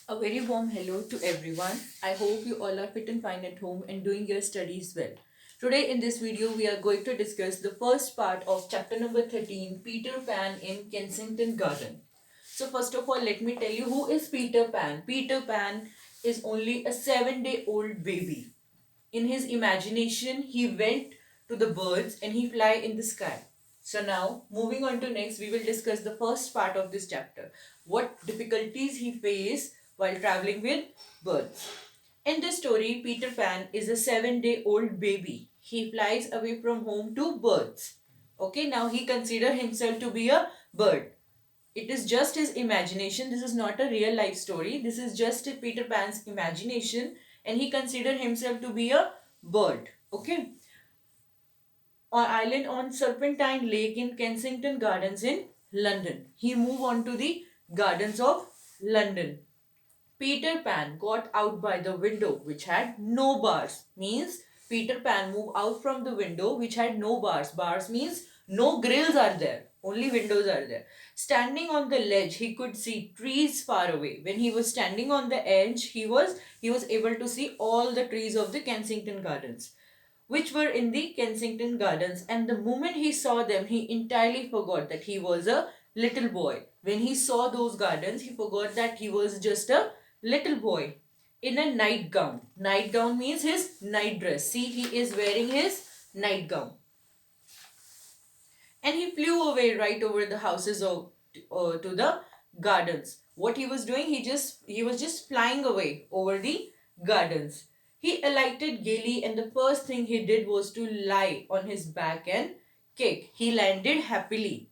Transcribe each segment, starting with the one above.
A very warm hello to everyone. I hope you all are fit and fine at home and doing your studies well. Today in this video we are going to discuss the first part of chapter number 13, Peter Pan in Kensington Garden. So first of all, let me tell you who is Peter Pan. Peter Pan is only a 7-day-old baby. In his imagination, he went to the birds and he fly in the sky. So now, moving on to next, we will discuss the first part of this chapter. What difficulties he faced while traveling with birds. In this story, Peter Pan is a 7-day-old baby. He flies away from home to birds. Okay, now he considers himself to be a bird. It is just his imagination. This is not a real life story. This is just Peter Pan's imagination, and he considered himself to be a bird. Okay. On island on Serpentine Lake in Kensington Gardens in London. He moved on to the gardens of London. Peter Pan got out by the window which had no bars. Means Peter Pan moved out from the window which had no bars. Bars means no grills are there. Only windows are there. Standing on the ledge, he could see trees far away. When he was standing on the edge, he was able to see all the trees of the Kensington Gardens, which were in the Kensington Gardens. And the moment he saw them, he entirely forgot that he was a little boy. When he saw those gardens, he forgot that he was just a little boy in a nightgown. Nightgown means his night dress. See, he is wearing his nightgown. And he flew away right over the houses of to the gardens. What he was doing, he was just flying away over the gardens. He alighted gaily, and the first thing he did was to lie on his back and kick. He landed happily.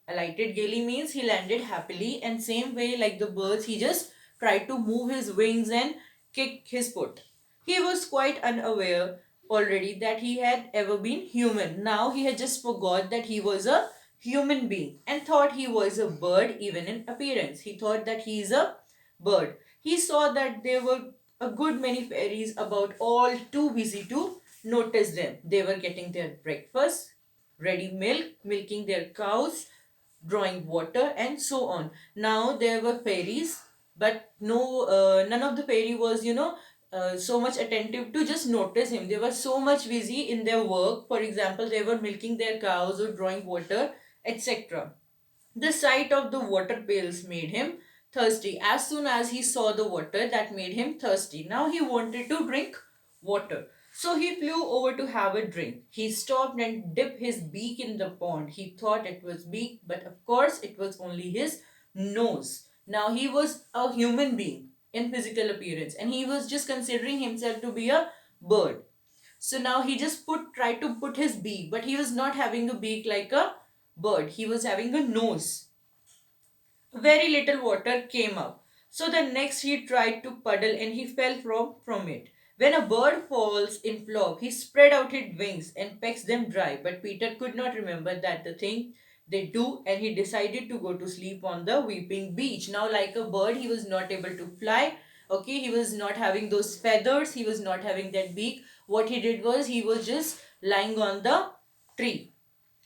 Alighted gaily means he landed happily, and same way like the birds, he just tried to move his wings and kick his foot. He was quite unaware already that he had ever been human. Now he had just forgot that he was a human being and thought he was a bird even in appearance. He thought that he is a bird. He saw that there were a good many fairies about, all too busy to notice them. They were getting their breakfast, ready milk, milking their cows, drawing water, and so on. Now there were fairies, but none of the fairy was, so much attentive to just notice him. They were so much busy in their work. For example, they were milking their cows or drawing water, etc. The sight of the water pails made him thirsty. As soon as he saw the water, that made him thirsty. Now he wanted to drink water. So he flew over to have a drink. He stopped and dipped his beak in the pond. He thought it was beak, but of course it was only his nose. Now he was a human being in physical appearance, and he was just considering himself to be a bird. So now he just tried to put his beak, but he was not having a beak like a bird. He was having a nose. Very little water came up. So the next he tried to puddle, and he fell from it. When a bird falls in flock, he spread out his wings and pecks them dry. But Peter could not remember that the thing they do, and he decided to go to sleep on the weeping beach. Now, like a bird, he was not able to fly. Okay, he was not having those feathers, he was not having that beak. What he did was he was just lying on the tree.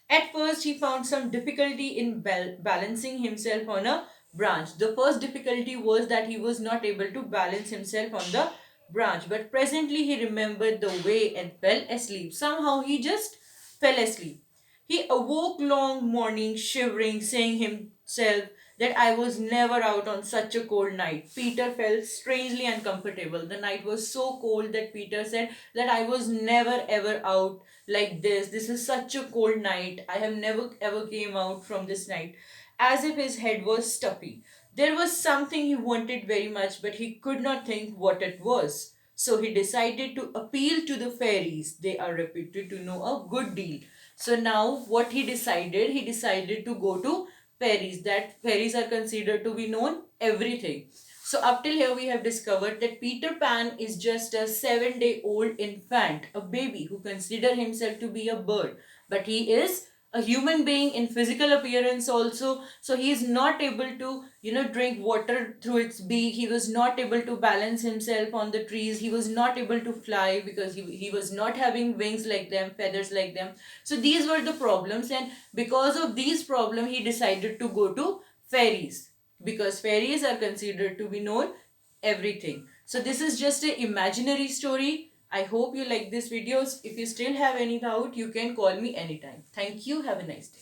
At first, he found some difficulty in balancing himself on a branch. The first difficulty was that he was not able to balance himself on the branch. But presently, he remembered the way and fell asleep. Somehow, he just fell asleep. He awoke long morning, shivering, saying himself that I was never out on such a cold night. Peter felt strangely uncomfortable. The night was so cold that Peter said that I was never ever out like this. This is such a cold night. I have never ever came out from this night. As if his head was stuffy. There was something he wanted very much, but he could not think what it was. So he decided to appeal to the fairies. They are reputed to know a good deal. So now what he decided to go to fairies. That fairies are considered to be known everything. So up till here we have discovered that Peter Pan is just a 7-day-old infant, a baby who consider himself to be a bird. But he is a human being in physical appearance also. So he is not able to, drink water through its beak. He was not able to balance himself on the trees. He was not able to fly because he was not having wings like them, feathers like them. So these were the problems, and because of these problems, he decided to go to fairies, because fairies are considered to be known everything. So this is just an imaginary story. I hope you like these videos. If you still have any doubt, you can call me anytime. Thank you. Have a nice day.